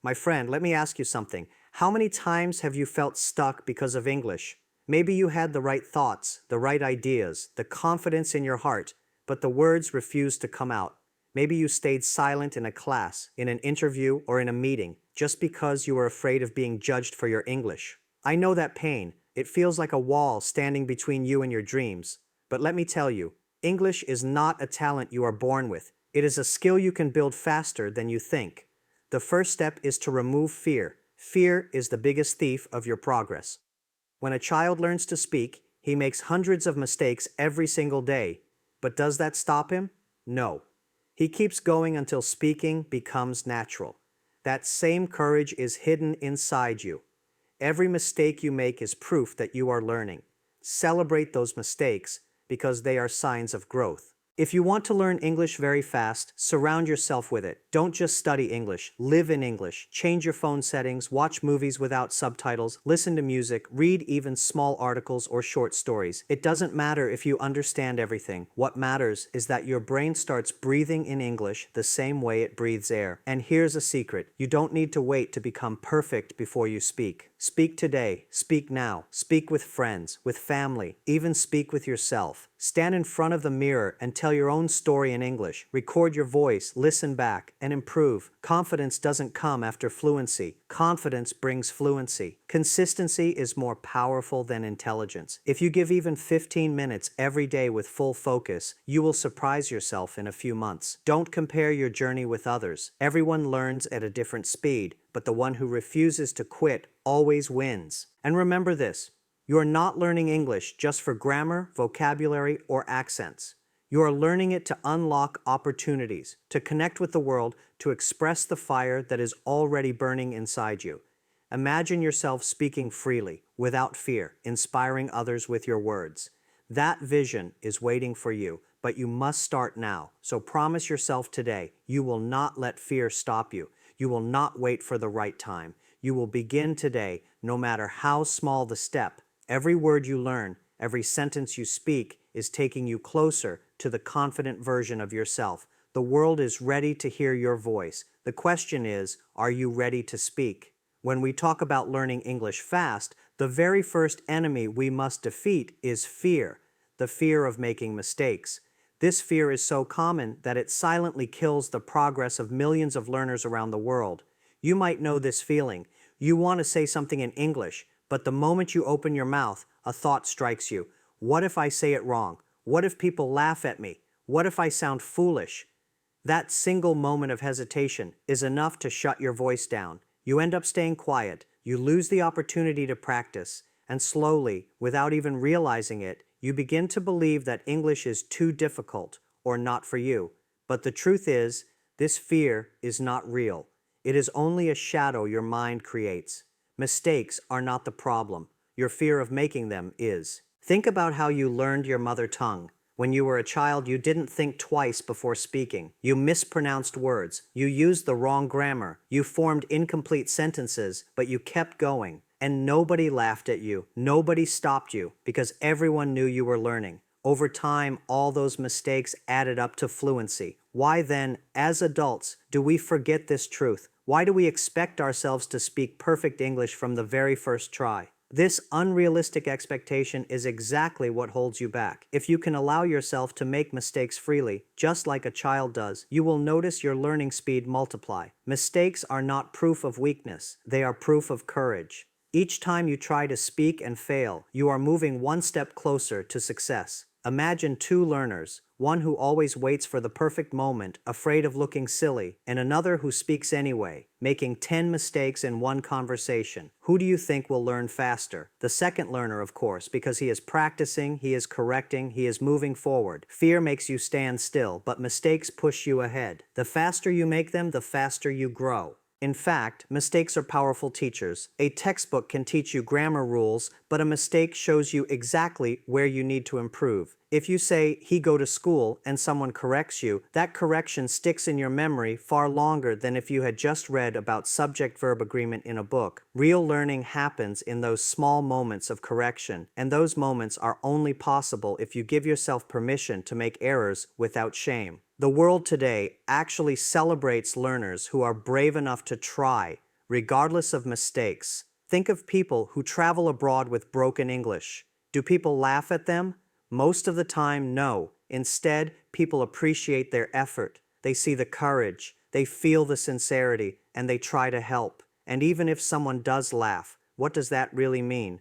My friend, let me ask you something. How many times have you felt stuck because of English? Maybe you had the right thoughts, the right ideas, the confidence in your heart, but the words refused to come out. Maybe you stayed silent in a class, in an interview, or in a meeting, just because you were afraid of being judged for your English. I know that pain. It feels like a wall standing between you and your dreams. But let me tell you, English is not a talent you are born with. It is a skill you can build faster than you think. The first step is to remove fear. Fear is the biggest thief of your progress. When a child learns to speak, he makes hundreds of mistakes every single day. But does that stop him? No. He keeps going until speaking becomes natural. That same courage is hidden inside you. Every mistake you make is proof that you are learning. Celebrate those mistakes because they are signs of growth. If you want to learn English very fast, surround yourself with it. Don't just study English, live in English. Change your phone settings, watch movies without subtitles, listen to music, read even small articles or short stories. It doesn't matter if you understand everything. What matters is that your brain starts breathing in English the same way it breathes air. And here's a secret. You don't need to wait to become perfect before you speak. Speak today, speak now, speak with friends, with family, even speak with yourself. Stand in front of the mirror and tell your own story in English. Record your voice, listen back, and improve. Confidence doesn't come after fluency. Confidence brings fluency. Consistency is more powerful than intelligence. If you give even 15 minutes every day with full focus, you will surprise yourself in a few months. Don't compare your journey with others. Everyone learns at a different speed, but the one who refuses to quit always wins. And remember this, you are not learning English just for grammar, vocabulary, or accents. You are learning it to unlock opportunities, to connect with the world, to express the fire that is already burning inside you. Imagine yourself speaking freely, without fear, inspiring others with your words. That vision is waiting for you, but you must start now. So promise yourself today, you will not let fear stop you. You will not wait for the right time. You will begin today, no matter how small the step. Every word you learn, every sentence you speak is taking you closer to the confident version of yourself. The world is ready to hear your voice. The question is, are you ready to speak? When we talk about learning English fast, the very first enemy we must defeat is fear, the fear of making mistakes. This fear is so common that it silently kills the progress of millions of learners around the world. You might know this feeling. You want to say something in English, but the moment you open your mouth, a thought strikes you. What if I say it wrong? What if people laugh at me? What if I sound foolish? That single moment of hesitation is enough to shut your voice down. You end up staying quiet, you lose the opportunity to practice, and slowly, without even realizing it, you begin to believe that English is too difficult or not for you. But the truth is, this fear is not real. It is only a shadow your mind creates. Mistakes are not the problem. Your fear of making them is. Think about how you learned your mother tongue. When you were a child, you didn't think twice before speaking. You mispronounced words. You used the wrong grammar. You formed incomplete sentences, but you kept going. And nobody laughed at you. Nobody stopped you because everyone knew you were learning. Over time, all those mistakes added up to fluency. Why then, as adults, do we forget this truth? Why do we expect ourselves to speak perfect English from the very first try? This unrealistic expectation is exactly what holds you back. If you can allow yourself to make mistakes freely, just like a child does, you will notice your learning speed multiply. Mistakes are not proof of weakness, they are proof of courage. Each time you try to speak and fail, you are moving one step closer to success. Imagine two learners, one who always waits for the perfect moment, afraid of looking silly, and another who speaks anyway, making 10 mistakes in one conversation. Who do you think will learn faster? The second learner, of course, because he is practicing, he is correcting, he is moving forward. Fear makes you stand still, but mistakes push you ahead. The faster you make them, the faster you grow. In fact, mistakes are powerful teachers. A textbook can teach you grammar rules, but a mistake shows you exactly where you need to improve. If you say, "he go to school," and someone corrects you, that correction sticks in your memory far longer than if you had just read about subject-verb agreement in a book. Real learning happens in those small moments of correction, and those moments are only possible if you give yourself permission to make errors without shame. The world today actually celebrates learners who are brave enough to try, regardless of mistakes. Think of people who travel abroad with broken English. Do people laugh at them? Most of the time, no. Instead, people appreciate their effort. They see the courage, they feel the sincerity, and they try to help. And even if someone does laugh, what does that really mean?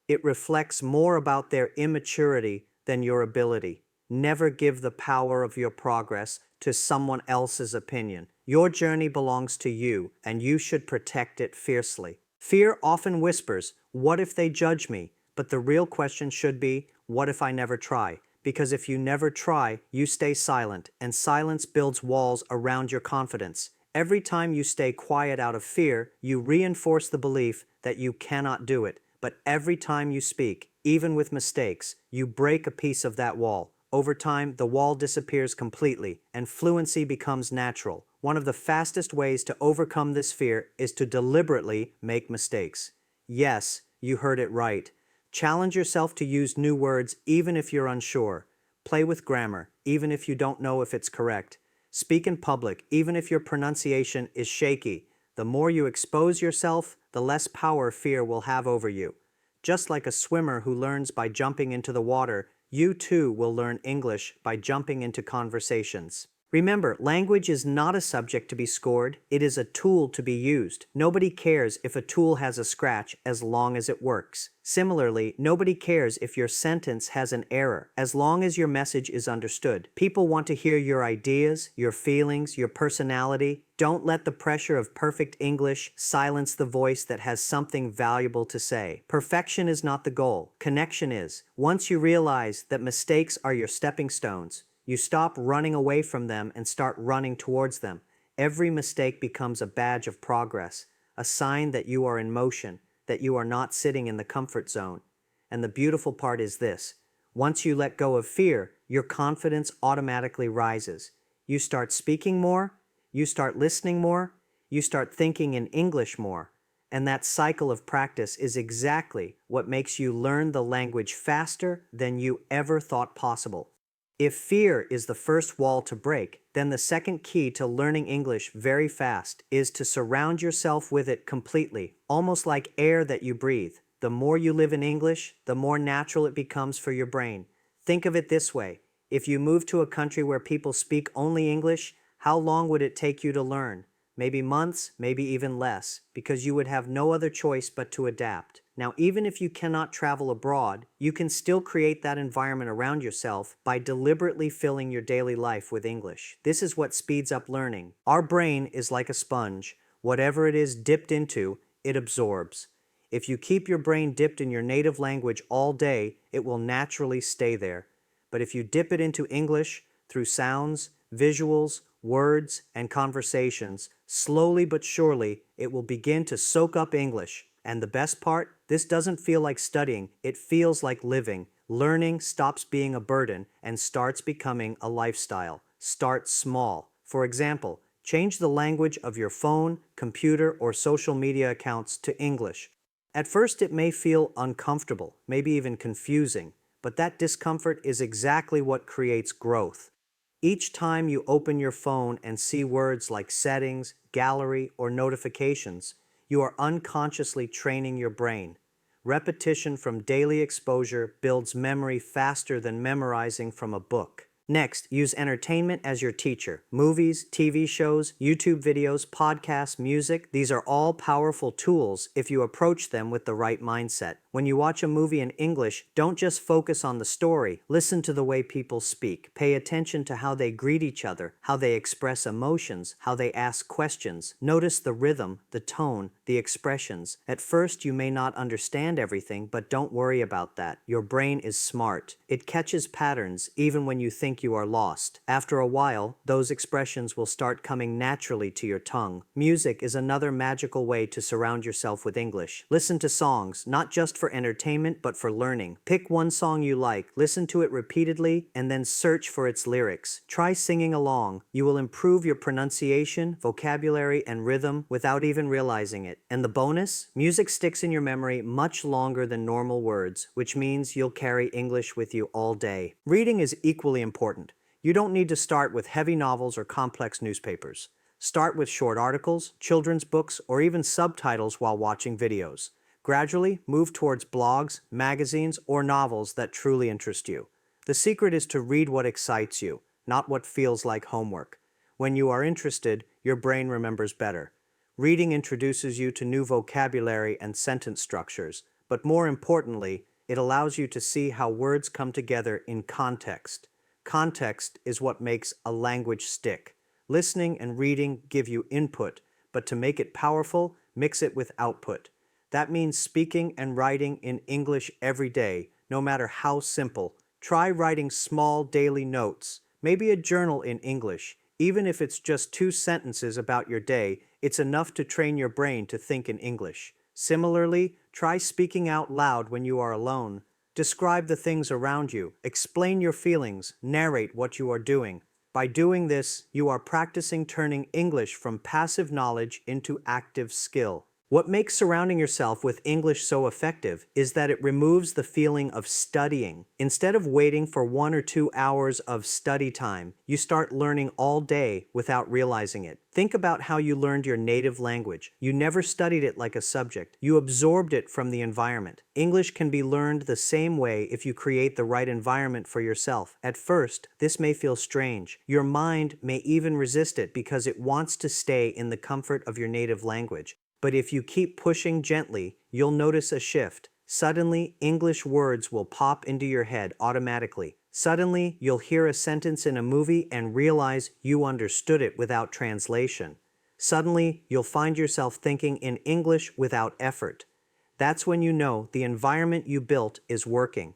It reflects more about their immaturity than your ability. Never give the power of your progress to someone else's opinion. Your journey belongs to you, and you should protect it fiercely. Fear often whispers, "What if they judge me?" But the real question should be, "What if I never try?" Because if you never try, you stay silent, and silence builds walls around your confidence. Every time you stay quiet out of fear, you reinforce the belief that you cannot do it. But every time you speak, even with mistakes, you break a piece of that wall. Over time, the wall disappears completely, and fluency becomes natural. One of the fastest ways to overcome this fear is to deliberately make mistakes. Yes, you heard it right. Challenge yourself to use new words even if you're unsure. Play with grammar, even if you don't know if it's correct. Speak in public, even if your pronunciation is shaky. The more you expose yourself, the less power fear will have over you. Just like a swimmer who learns by jumping into the water, you too will learn English by jumping into conversations. Remember, language is not a subject to be scored, it is a tool to be used. Nobody cares if a tool has a scratch as long as it works. Similarly, nobody cares if your sentence has an error, as long as your message is understood. People want to hear your ideas, your feelings, your personality. Don't let the pressure of perfect English silence the voice that has something valuable to say. Perfection is not the goal, connection is. Once you realize that mistakes are your stepping stones, you stop running away from them and start running towards them. Every mistake becomes a badge of progress, a sign that you are in motion, that you are not sitting in the comfort zone. And the beautiful part is this: once you let go of fear, your confidence automatically rises. You start speaking more, you start listening more, you start thinking in English more. And that cycle of practice is exactly what makes you learn the language faster than you ever thought possible. If fear is the first wall to break, then the second key to learning English very fast is to surround yourself with it completely, almost like air that you breathe. The more you live in English, the more natural it becomes for your brain. Think of it this way: if you move to a country where people speak only English, how long would it take you to learn? Maybe months, maybe even less, because you would have no other choice but to adapt. Now, even if you cannot travel abroad, you can still create that environment around yourself by deliberately filling your daily life with English. This is what speeds up learning. Our brain is like a sponge. Whatever it is dipped into, it absorbs. If you keep your brain dipped in your native language all day, it will naturally stay there. But if you dip it into English through sounds, visuals, words, and conversations, slowly but surely, it will begin to soak up English. And the best part, this doesn't feel like studying, it feels like living. Learning stops being a burden and starts becoming a lifestyle. Start small. For example, change the language of your phone, computer, or social media accounts to English. At first, it may feel uncomfortable, maybe even confusing, but that discomfort is exactly what creates growth. Each time you open your phone and see words like settings, gallery, or notifications, you are unconsciously training your brain. Repetition from daily exposure builds memory faster than memorizing from a book. Next, use entertainment as your teacher. Movies, TV shows, YouTube videos, podcasts, music, these are all powerful tools if you approach them with the right mindset. When you watch a movie in English, don't just focus on the story. Listen to the way people speak. Pay attention to how they greet each other, how they express emotions, how they ask questions. Notice the rhythm, the tone, the expressions. At first, you may not understand everything, but don't worry about that. Your brain is smart. It catches patterns even when you think you are lost. After a while, those expressions will start coming naturally to your tongue. Music is another magical way to surround yourself with English. Listen to songs, not just for entertainment, but for learning. Pick one song you like, listen to it repeatedly, and then search for its lyrics. Try singing along. You will improve your pronunciation, vocabulary, and rhythm without even realizing it. And the bonus? Music sticks in your memory much longer than normal words, which means you'll carry English with you all day. Reading is equally important. You don't need to start with heavy novels or complex newspapers. Start with short articles, children's books, or even subtitles while watching videos. Gradually, move towards blogs, magazines, or novels that truly interest you. The secret is to read what excites you, not what feels like homework. When you are interested, your brain remembers better. Reading introduces you to new vocabulary and sentence structures, but more importantly, it allows you to see how words come together in context. Context is what makes a language stick. Listening and reading give you input, but to make it powerful, mix it with output. That means speaking and writing in English every day, no matter how simple. Try writing small daily notes, maybe a journal in English. Even if it's just 2 sentences about your day, it's enough to train your brain to think in English. Similarly, try speaking out loud when you are alone. Describe the things around you, explain your feelings, narrate what you are doing. By doing this, you are practicing turning English from passive knowledge into active skill. What makes surrounding yourself with English so effective is that it removes the feeling of studying. Instead of waiting for 1 or 2 hours of study time, you start learning all day without realizing it. Think about how you learned your native language. You never studied it like a subject. You absorbed it from the environment. English can be learned the same way if you create the right environment for yourself. At first, this may feel strange. Your mind may even resist it because it wants to stay in the comfort of your native language. But if you keep pushing gently, you'll notice a shift. Suddenly, English words will pop into your head automatically. Suddenly, you'll hear a sentence in a movie and realize you understood it without translation. Suddenly, you'll find yourself thinking in English without effort. That's when you know the environment you built is working.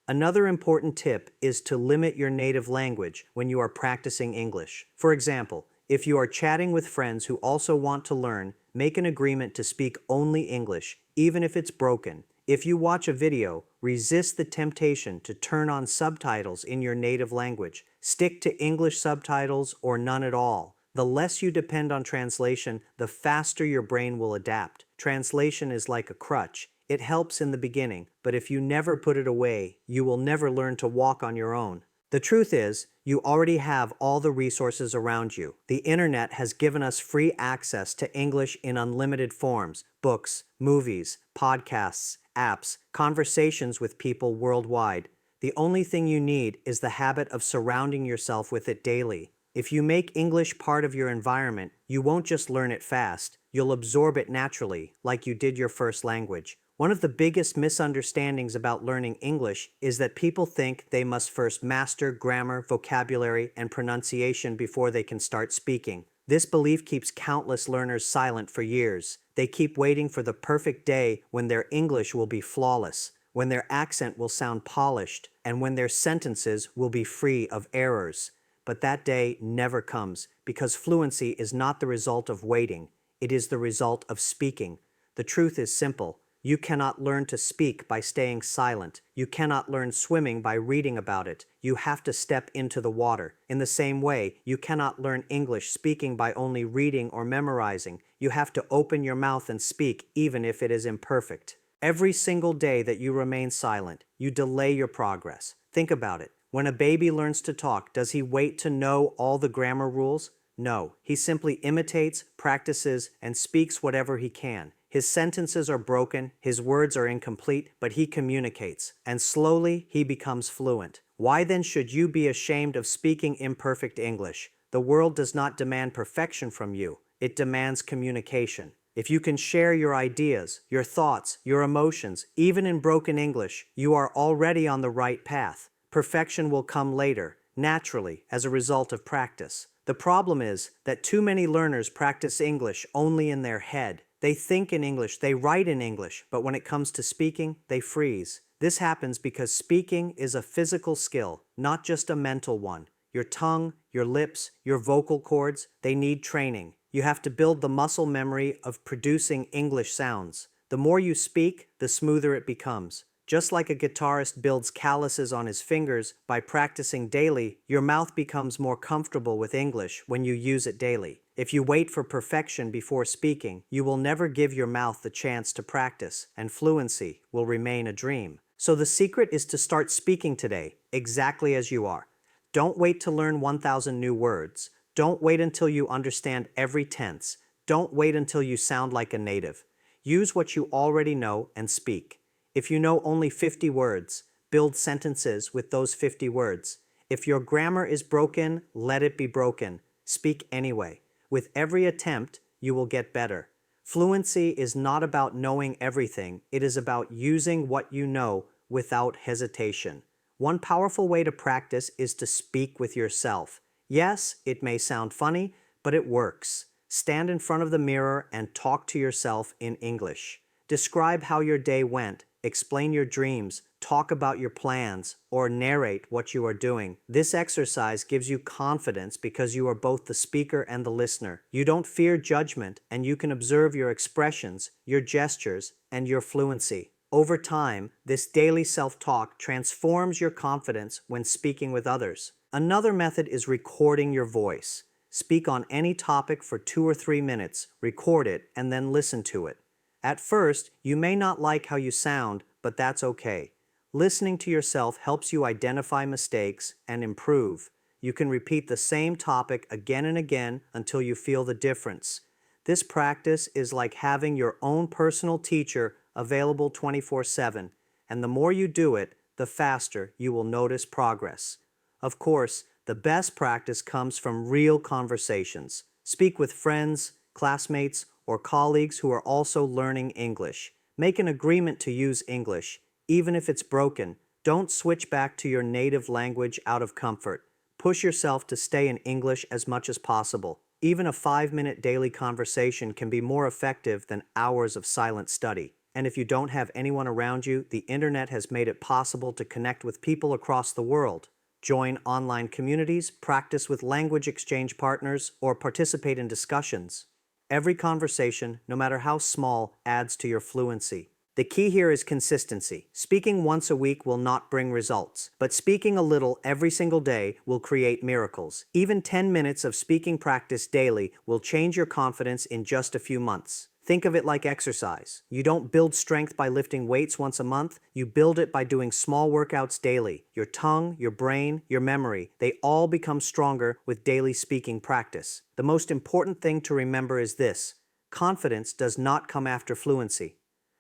Another important tip is to limit your native language when you are practicing English. For example, if you are chatting with friends who also want to learn, make an agreement to speak only English, even if it's broken. If you watch a video, resist the temptation to turn on subtitles in your native language. Stick to English subtitles or none at all. The less you depend on translation, the faster your brain will adapt. Translation is like a crutch. It helps in the beginning, but if you never put it away, you will never learn to walk on your own. The truth is, you already have all the resources around you. The internet has given us free access to English in unlimited forms: books, movies, podcasts, apps, conversations with people worldwide. The only thing you need is the habit of surrounding yourself with it daily. If you make English part of your environment, you won't just learn it fast, you'll absorb it naturally, like you did your first language. One of the biggest misunderstandings about learning English is that people think they must first master grammar, vocabulary, and pronunciation before they can start speaking. This belief keeps countless learners silent for years. They keep waiting for the perfect day when their English will be flawless, when their accent will sound polished, and when their sentences will be free of errors. But that day never comes, because fluency is not the result of waiting. It is the result of speaking. The truth is simple. You cannot learn to speak by staying silent. You cannot learn swimming by reading about it. You have to step into the water. In the same way, you cannot learn English speaking by only reading or memorizing. You have to open your mouth and speak, even if it is imperfect. Every single day that you remain silent, you delay your progress. Think about it. When a baby learns to talk, does he wait to know all the grammar rules? No, he simply imitates, practices, and speaks whatever he can. His sentences are broken, his words are incomplete, but he communicates, and slowly he becomes fluent. Why then should you be ashamed of speaking imperfect English? The world does not demand perfection from you, it demands communication. If you can share your ideas, your thoughts, your emotions, even in broken English, you are already on the right path. Perfection will come later, naturally, as a result of practice. The problem is that too many learners practice English only in their head. They think in English, they write in English, but when it comes to speaking, they freeze. This happens because speaking is a physical skill, not just a mental one. Your tongue, your lips, your vocal cords, they need training. You have to build the muscle memory of producing English sounds. The more you speak, the smoother it becomes. Just like a guitarist builds calluses on his fingers by practicing daily, your mouth becomes more comfortable with English when you use it daily. If you wait for perfection before speaking, you will never give your mouth the chance to practice, and fluency will remain a dream. So the secret is to start speaking today, exactly as you are. Don't wait to learn 1,000 new words. Don't wait until you understand every tense. Don't wait until you sound like a native. Use what you already know and speak. If you know only 50 words, build sentences with those 50 words. If your grammar is broken, let it be broken. Speak anyway. With every attempt, you will get better. Fluency is not about knowing everything, it is about using what you know without hesitation. One powerful way to practice is to speak with yourself. Yes, it may sound funny, but it works. Stand in front of the mirror and talk to yourself in English. Describe how your day went, explain your dreams, talk about your plans, or narrate what you are doing. This exercise gives you confidence because you are both the speaker and the listener. You don't fear judgment, and you can observe your expressions, your gestures, and your fluency. Over time, this daily self-talk transforms your confidence when speaking with others. Another method is recording your voice. Speak on any topic for 2 or 3 minutes, record it, and then listen to it. At first, you may not like how you sound, but that's okay. Listening to yourself helps you identify mistakes and improve. You can repeat the same topic again and again until you feel the difference. This practice is like having your own personal teacher available 24/7, and the more you do it, the faster you will notice progress. Of course, the best practice comes from real conversations. Speak with friends, classmates, or colleagues who are also learning English. Make an agreement to use English. Even if it's broken, don't switch back to your native language out of comfort. Push yourself to stay in English as much as possible. Even a 5-minute daily conversation can be more effective than hours of silent study. And if you don't have anyone around you, the internet has made it possible to connect with people across the world. Join online communities, practice with language exchange partners, or participate in discussions. Every conversation, no matter how small, adds to your fluency. The key here is consistency. Speaking once a week will not bring results, but speaking a little every single day will create miracles. Even 10 minutes of speaking practice daily will change your confidence in just a few months. Think of it like exercise. You don't build strength by lifting weights once a month, you build it by doing small workouts daily. Your tongue, your brain, your memory, they all become stronger with daily speaking practice. The most important thing to remember is this: confidence does not come after fluency.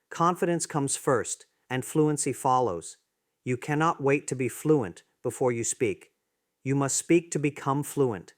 Confidence comes first, and fluency follows. You cannot wait to be fluent before you speak. You must speak to become fluent.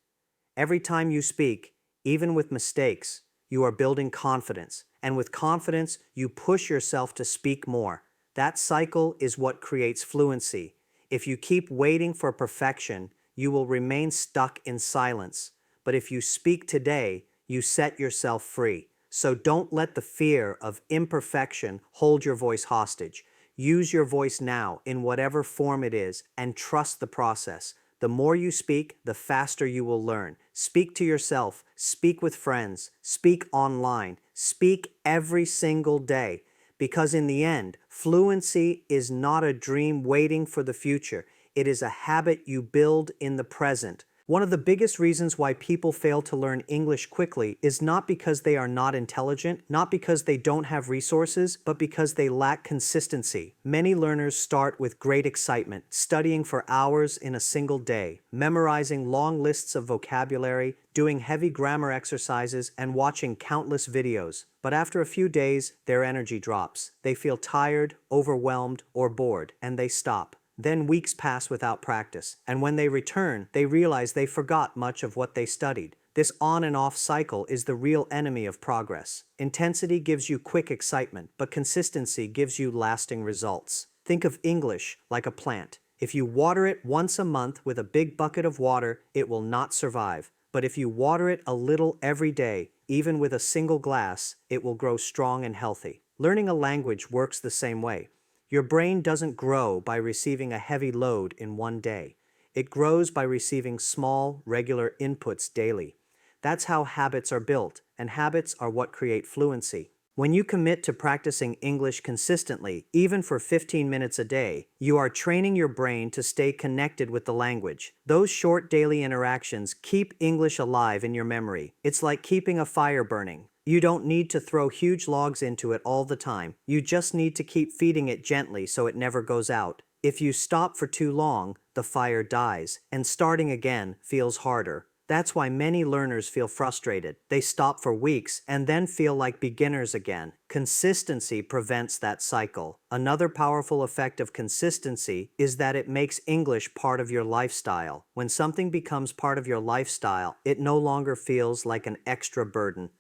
Every time you speak, even with mistakes, you are building confidence, and with confidence, you push yourself to speak more. That cycle is what creates fluency. If you keep waiting for perfection, you will remain stuck in silence. But if you speak today, you set yourself free. So don't let the fear of imperfection hold your voice hostage. Use your voice now in whatever form it is and trust the process. The more you speak, the faster you will learn. Speak to yourself, speak with friends, speak online, speak every single day. Because in the end, fluency is not a dream waiting for the future. It is a habit you build in the present. One of the biggest reasons why people fail to learn English quickly is not because they are not intelligent, not because they don't have resources, but because they lack consistency. Many learners start with great excitement, studying for hours in a single day, memorizing long lists of vocabulary, doing heavy grammar exercises, and watching countless videos. But after a few days, their energy drops. They feel tired, overwhelmed, or bored, and they stop. Then weeks pass without practice, and when they return, they realize they forgot much of what they studied. This on and off cycle is the real enemy of progress. Intensity gives you quick excitement, but consistency gives you lasting results. Think of English like a plant. If you water it once a month with a big bucket of water, it will not survive. But if you water it a little every day, even with a single glass, it will grow strong and healthy. Learning a language works the same way. Your brain doesn't grow by receiving a heavy load in one day. It grows by receiving small, regular inputs daily. That's how habits are built, and habits are what create fluency. When you commit to practicing English consistently, even for 15 minutes a day, you are training your brain to stay connected with the language. Those short daily interactions keep English alive in your memory. It's like keeping a fire burning. You don't need to throw huge logs into it all the time. You just need to keep feeding it gently so it never goes out. If you stop for too long, the fire dies, and starting again feels harder. That's why many learners feel frustrated. They stop for weeks and then feel like beginners again. Consistency prevents that cycle. Another powerful effect of consistency is that it makes English part of your lifestyle. When something becomes part of your lifestyle, it no longer feels like an extra burden.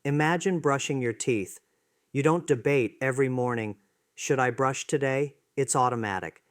Imagine brushing your teeth. You don't debate every morning, should I brush today? It's automatic.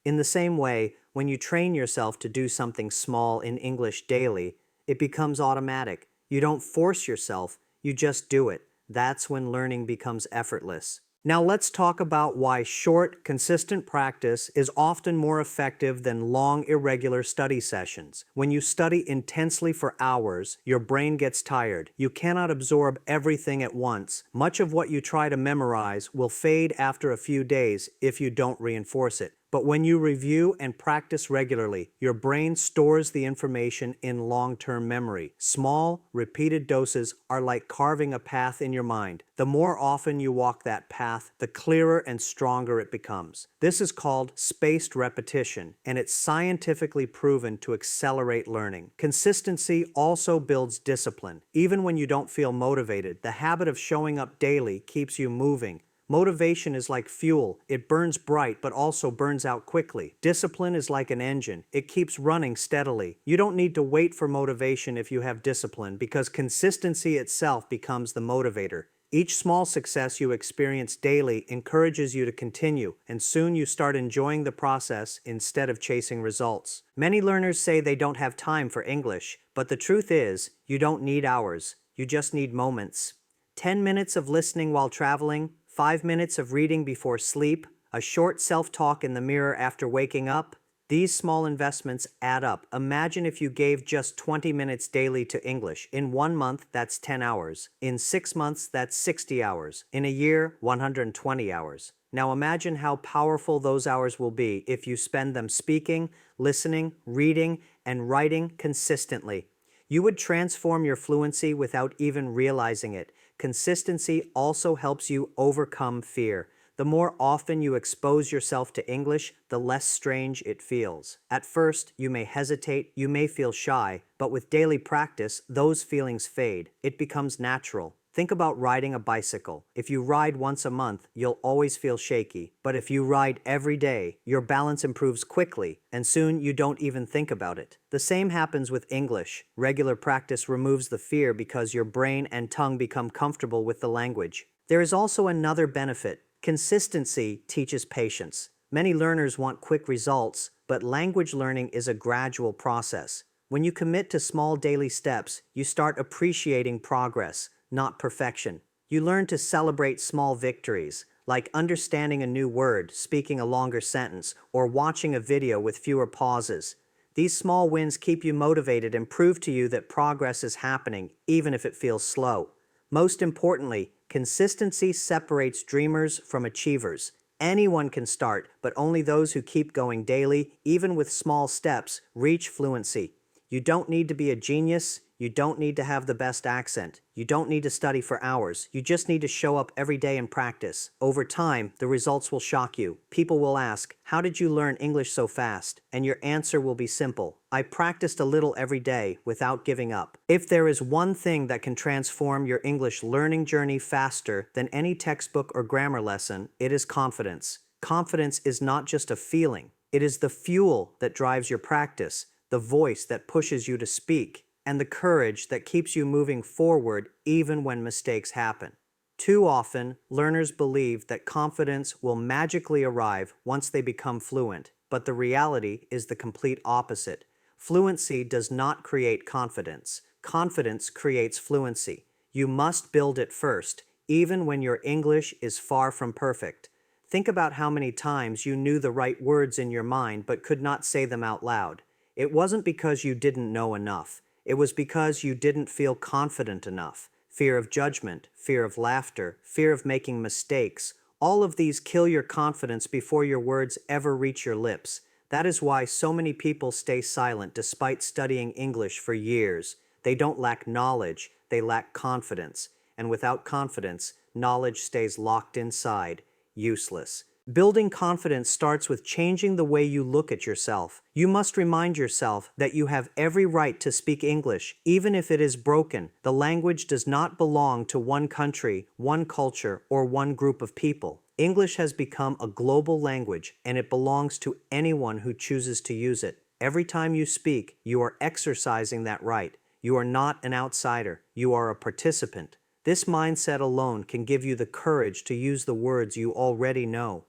In the same way, when you train yourself to do something small in English daily, it becomes automatic. You don't force yourself, you just do it. That's when learning becomes effortless. Now let's talk about why short, consistent practice is often more effective than long, irregular study sessions. When you study intensely for hours, your brain gets tired. You cannot absorb everything at once. Much of what you try to memorize will fade after a few days if you don't reinforce it. But when you review and practice regularly, your brain stores the information in long-term memory. Small, repeated doses are like carving a path in your mind. The more often you walk that path, the clearer and stronger it becomes. This is called spaced repetition, and it's scientifically proven to accelerate learning. Consistency also builds discipline. Even when you don't feel motivated, the habit of showing up daily keeps you moving. Motivation is like fuel. It burns bright but also burns out quickly. Discipline is like an engine. It keeps running steadily. You don't need to wait for motivation if you have discipline because consistency itself becomes the motivator. Each small success you experience daily encourages you to continue, and soon you start enjoying the process instead of chasing results. Many learners say they don't have time for English, but the truth is, you don't need hours. You just need moments. 10 minutes of listening while traveling, 5 minutes of reading before sleep, a short self-talk in the mirror after waking up. These small investments add up. Imagine if you gave just 20 minutes daily to English. In 1 month, that's 10 hours. In 6 months, that's 60 hours. In a year, 120 hours. Now imagine how powerful those hours will be if you spend them speaking, listening, reading, and writing consistently. You would transform your fluency without even realizing it. Consistency also helps you overcome fear. The more often you expose yourself to English, the less strange it feels. At first, you may hesitate, you may feel shy, but with daily practice, those feelings fade. It becomes natural. Think about riding a bicycle. If you ride once a month, you'll always feel shaky. But if you ride every day, your balance improves quickly, and soon you don't even think about it. The same happens with English. Regular practice removes the fear because your brain and tongue become comfortable with the language. There is also another benefit. Consistency teaches patience. Many learners want quick results, but language learning is a gradual process. When you commit to small daily steps, you start appreciating progress, not perfection. You learn to celebrate small victories, like understanding a new word, speaking a longer sentence, or watching a video with fewer pauses. These small wins keep you motivated and prove to you that progress is happening, even if it feels slow. Most importantly, consistency separates dreamers from achievers. Anyone can start, but only those who keep going daily, even with small steps, reach fluency. You don't need to be a genius. You don't need to have the best accent. You don't need to study for hours. You just need to show up every day and practice. Over time, the results will shock you. People will ask, "How did you learn English so fast?" And your answer will be simple. I practiced a little every day without giving up. If there is one thing that can transform your English learning journey faster than any textbook or grammar lesson, it is confidence. Confidence is not just a feeling. It is the fuel that drives your practice, the voice that pushes you to speak, and the courage that keeps you moving forward even when mistakes happen. Too often, learners believe that confidence will magically arrive once they become fluent, but the reality is the complete opposite. Fluency does not create confidence. Confidence creates fluency. You must build it first, even when your English is far from perfect. Think about how many times you knew the right words in your mind but could not say them out loud. It wasn't because you didn't know enough. It was because you didn't feel confident enough. Fear of judgment, fear of laughter, fear of making mistakes. All of these kill your confidence before your words ever reach your lips. That is why so many people stay silent despite studying English for years. They don't lack knowledge, they lack confidence. And without confidence, knowledge stays locked inside, useless. Building confidence starts with changing the way you look at yourself. You must remind yourself that you have every right to speak English, even if it is broken. The language does not belong to one country, one culture, or one group of people. English has become a global language, and it belongs to anyone who chooses to use it. Every time you speak, you are exercising that right. You are not an outsider. You are a participant. This mindset alone can give you the courage to use the words you already know.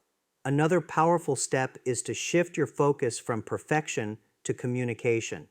Another powerful step is to shift your focus from perfection to communication.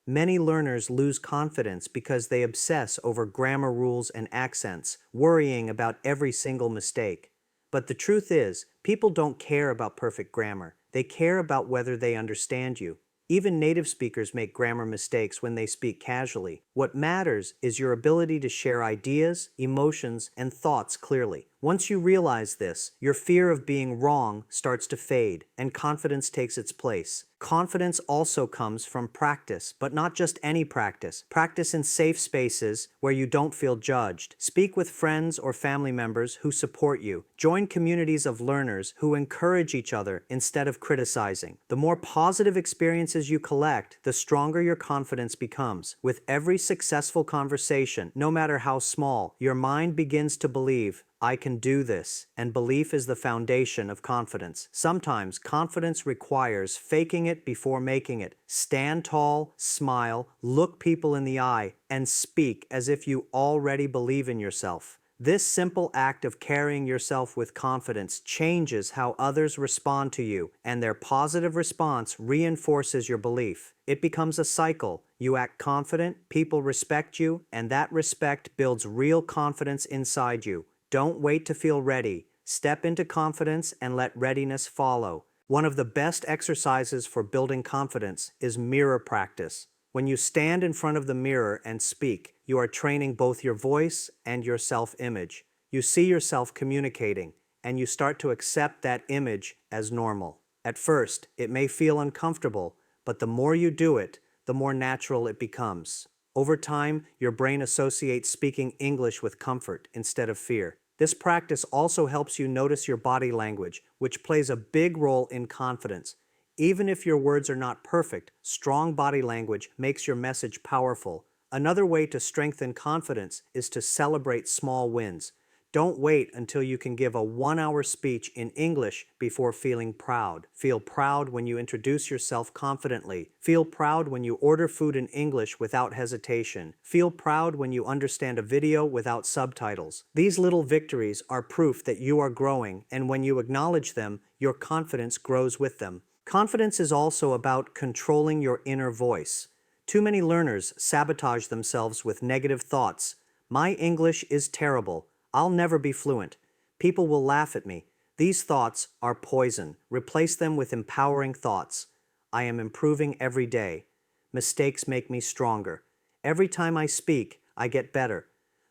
Many learners lose confidence because they obsess over grammar rules and accents, worrying about every single mistake. But the truth is, people don't care about perfect grammar. They care about whether they understand you. Even native speakers make grammar mistakes when they speak casually. What matters is your ability to share ideas, emotions, and thoughts clearly. Once you realize this, your fear of being wrong starts to fade, and confidence takes its place. Confidence also comes from practice, but not just any practice. Practice in safe spaces where you don't feel judged. Speak with friends or family members who support you. Join communities of learners who encourage each other instead of criticizing. The more positive experiences you collect, the stronger your confidence becomes. With every successful conversation, no matter how small, your mind begins to believe, I can do this, and belief is the foundation of confidence. Sometimes confidence requires faking it before making it. Stand tall, smile, look people in the eye, and speak as if you already believe in yourself. This simple act of carrying yourself with confidence changes how others respond to you, and their positive response reinforces your belief. It becomes a cycle. You act confident, people respect you, and that respect builds real confidence inside you. Don't wait to feel ready. Step into confidence and let readiness follow. One of the best exercises for building confidence is mirror practice. When you stand in front of the mirror and speak, you are training both your voice and your self-image. You see yourself communicating, and you start to accept that image as normal. At first, it may feel uncomfortable, but the more you do it, the more natural it becomes. Over time, your brain associates speaking English with comfort instead of fear. This practice also helps you notice your body language, which plays a big role in confidence. Even if your words are not perfect, strong body language makes your message powerful. Another way to strengthen confidence is to celebrate small wins. Don't wait until you can give a 1-hour speech in English before feeling proud. Feel proud when you introduce yourself confidently. Feel proud when you order food in English without hesitation. Feel proud when you understand a video without subtitles. These little victories are proof that you are growing, and when you acknowledge them, your confidence grows with them. Confidence is also about controlling your inner voice. Too many learners sabotage themselves with negative thoughts. My English is terrible. I'll never be fluent. People will laugh at me. These thoughts are poison. Replace them with empowering thoughts. I am improving every day. Mistakes make me stronger. Every time I speak, I get better.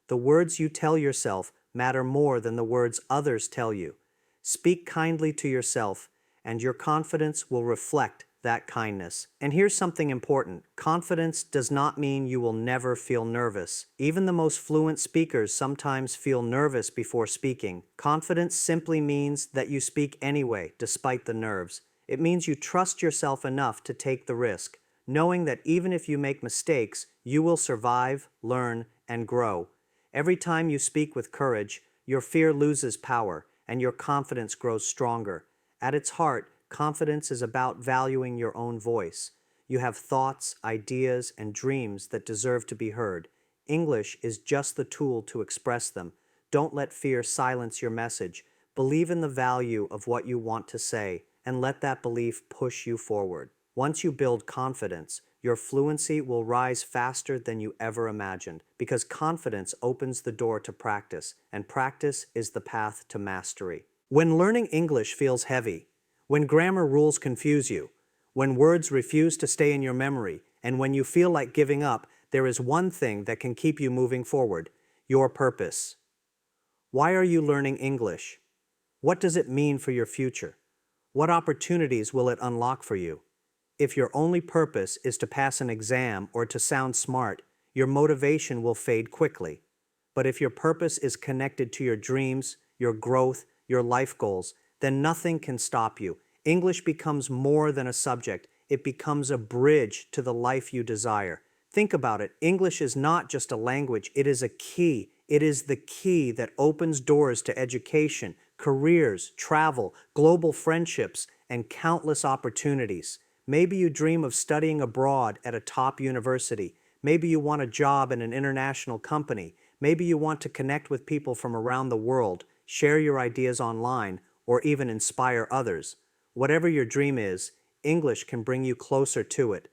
The words you tell yourself matter more than the words others tell you. Speak kindly to yourself, and your confidence will reflect that kindness. And here's something important. Confidence does not mean you will never feel nervous. Even the most fluent speakers sometimes feel nervous before speaking. Confidence simply means that you speak anyway, despite the nerves. It means you trust yourself enough to take the risk, knowing that even if you make mistakes, you will survive, learn, and grow. Every time you speak with courage, your fear loses power, and your confidence grows stronger. At its heart, confidence is about valuing your own voice. You have thoughts, ideas, and dreams that deserve to be heard. English is just the tool to express them. Don't let fear silence your message. Believe in the value of what you want to say, and let that belief push you forward. Once you build confidence, your fluency will rise faster than you ever imagined, because confidence opens the door to practice, and practice is the path to mastery. When learning English feels heavy, when grammar rules confuse you, when words refuse to stay in your memory, and when you feel like giving up, there is one thing that can keep you moving forward: your purpose. Why are you learning English? What does it mean for your future? What opportunities will it unlock for you? If your only purpose is to pass an exam or to sound smart, your motivation will fade quickly. But if your purpose is connected to your dreams, your growth, your life goals, then nothing can stop you. English becomes more than a subject. It becomes a bridge to the life you desire. Think about it. English is not just a language, it is a key. It is the key that opens doors to education, careers, travel, global friendships, and countless opportunities. Maybe you dream of studying abroad at a top university. Maybe you want a job in an international company. Maybe you want to connect with people from around the world, share your ideas online, or even inspire others. Whatever your dream is, English can bring you closer to it.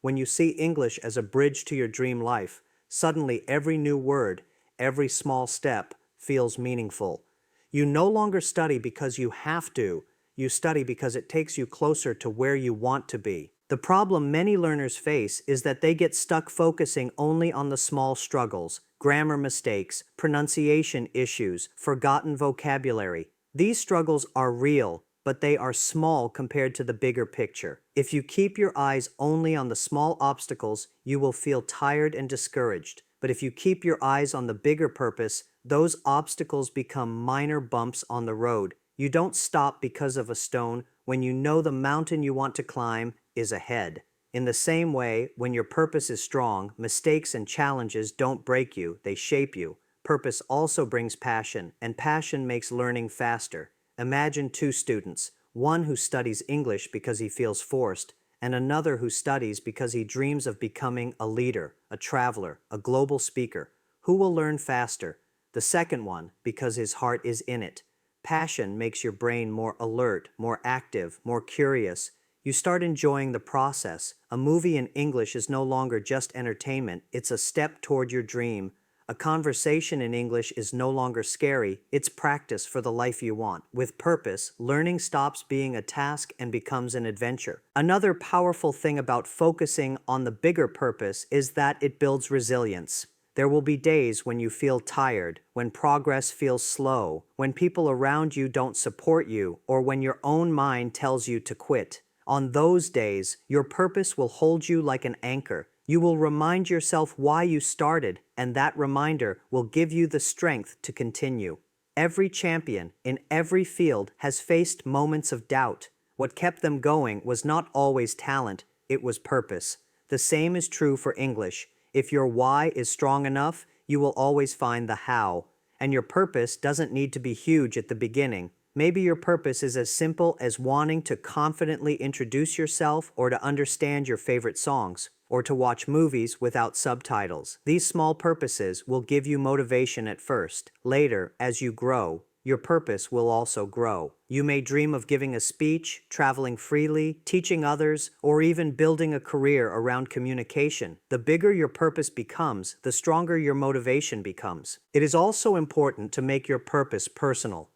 When you see English as a bridge to your dream life, suddenly every new word, every small step feels meaningful. You no longer study because you have to, you study because it takes you closer to where you want to be. The problem many learners face is that they get stuck focusing only on the small struggles, grammar mistakes, pronunciation issues, forgotten vocabulary. These struggles are real, but they are small compared to the bigger picture. If you keep your eyes only on the small obstacles, you will feel tired and discouraged. But if you keep your eyes on the bigger purpose, those obstacles become minor bumps on the road. You don't stop because of a stone when you know the mountain you want to climb is ahead. In the same way, when your purpose is strong, mistakes and challenges don't break you, they shape you. Purpose also brings passion, and passion makes learning faster. Imagine two students, one who studies English because he feels forced, and another who studies because he dreams of becoming a leader, a traveler, a global speaker. Who will learn faster? The second one, because his heart is in it. Passion makes your brain more alert, more active, more curious. You start enjoying the process. A movie in English is no longer just entertainment, it's a step toward your dream. A conversation in English is no longer scary, it's practice for the life you want. With purpose, learning stops being a task and becomes an adventure. Another powerful thing about focusing on the bigger purpose is that it builds resilience. There will be days when you feel tired, when progress feels slow, when people around you don't support you, or when your own mind tells you to quit. On those days, your purpose will hold you like an anchor. You will remind yourself why you started, and that reminder will give you the strength to continue. Every champion in every field has faced moments of doubt. What kept them going was not always talent, it was purpose. The same is true for English. If your why is strong enough, you will always find the how. And your purpose doesn't need to be huge at the beginning. Maybe your purpose is as simple as wanting to confidently introduce yourself, or to understand your favorite songs, or to watch movies without subtitles. These small purposes will give you motivation at first. Later, as you grow, your purpose will also grow. You may dream of giving a speech, traveling freely, teaching others, or even building a career around communication. The bigger your purpose becomes, the stronger your motivation becomes. It is also important to make your purpose personal.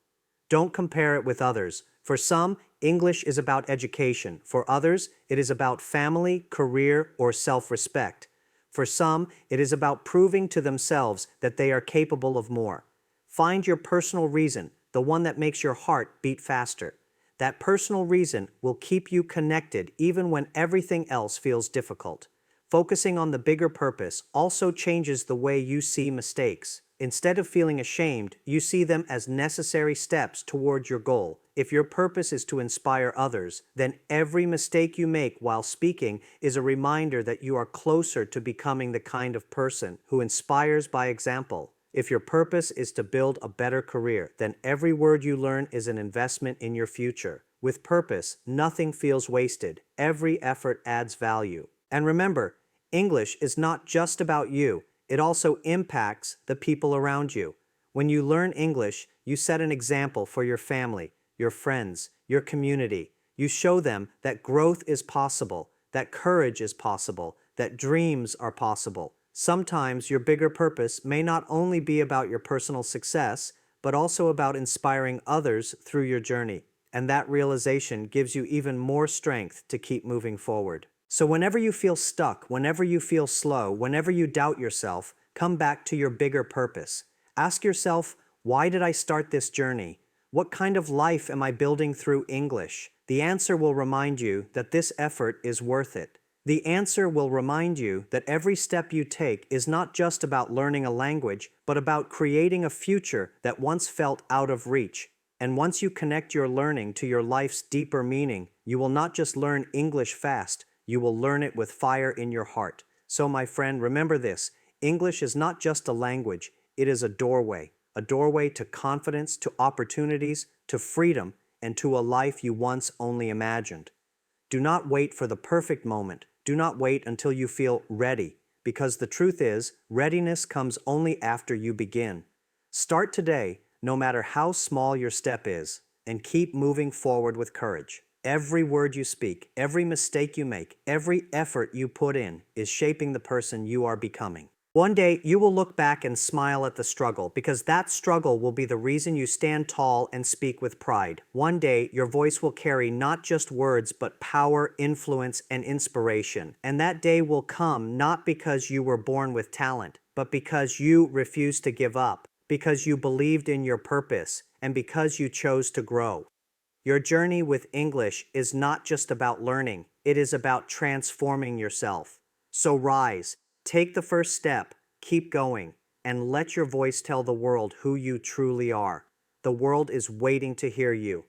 Don't compare it with others. For some, English is about education. For others, it is about family, career, or self-respect. For some, it is about proving to themselves that they are capable of more. Find your personal reason, the one that makes your heart beat faster. That personal reason will keep you connected even when everything else feels difficult. Focusing on the bigger purpose also changes the way you see mistakes. Instead of feeling ashamed, you see them as necessary steps toward your goal. If your purpose is to inspire others, then every mistake you make while speaking is a reminder that you are closer to becoming the kind of person who inspires by example. If your purpose is to build a better career, then every word you learn is an investment in your future. With purpose, nothing feels wasted. Every effort adds value. And remember, English is not just about you. It also impacts the people around you. When you learn English, you set an example for your family, your friends, your community. You show them that growth is possible, that courage is possible, that dreams are possible. Sometimes your bigger purpose may not only be about your personal success, but also about inspiring others through your journey. And that realization gives you even more strength to keep moving forward. So whenever you feel stuck, whenever you feel slow, whenever you doubt yourself, come back to your bigger purpose. Ask yourself, why did I start this journey? What kind of life am I building through English? The answer will remind you that this effort is worth it. The answer will remind you that every step you take is not just about learning a language, but about creating a future that once felt out of reach. And once you connect your learning to your life's deeper meaning, you will not just learn English fast, you will learn it with fire in your heart. So, my friend, remember this: English is not just a language, it is a doorway to confidence, to opportunities, to freedom, and to a life you once only imagined. Do not wait for the perfect moment. Do not wait until you feel ready, because the truth is, readiness comes only after you begin. Start today, no matter how small your step is, and keep moving forward with courage. Every word you speak, every mistake you make, every effort you put in is shaping the person you are becoming. One day, you will look back and smile at the struggle, because that struggle will be the reason you stand tall and speak with pride. One day, your voice will carry not just words, but power, influence, and inspiration. And that day will come not because you were born with talent, but because you refused to give up, because you believed in your purpose, and because you chose to grow. Your journey with English is not just about learning, it is about transforming yourself. So rise, take the first step, keep going, and let your voice tell the world who you truly are. The world is waiting to hear you.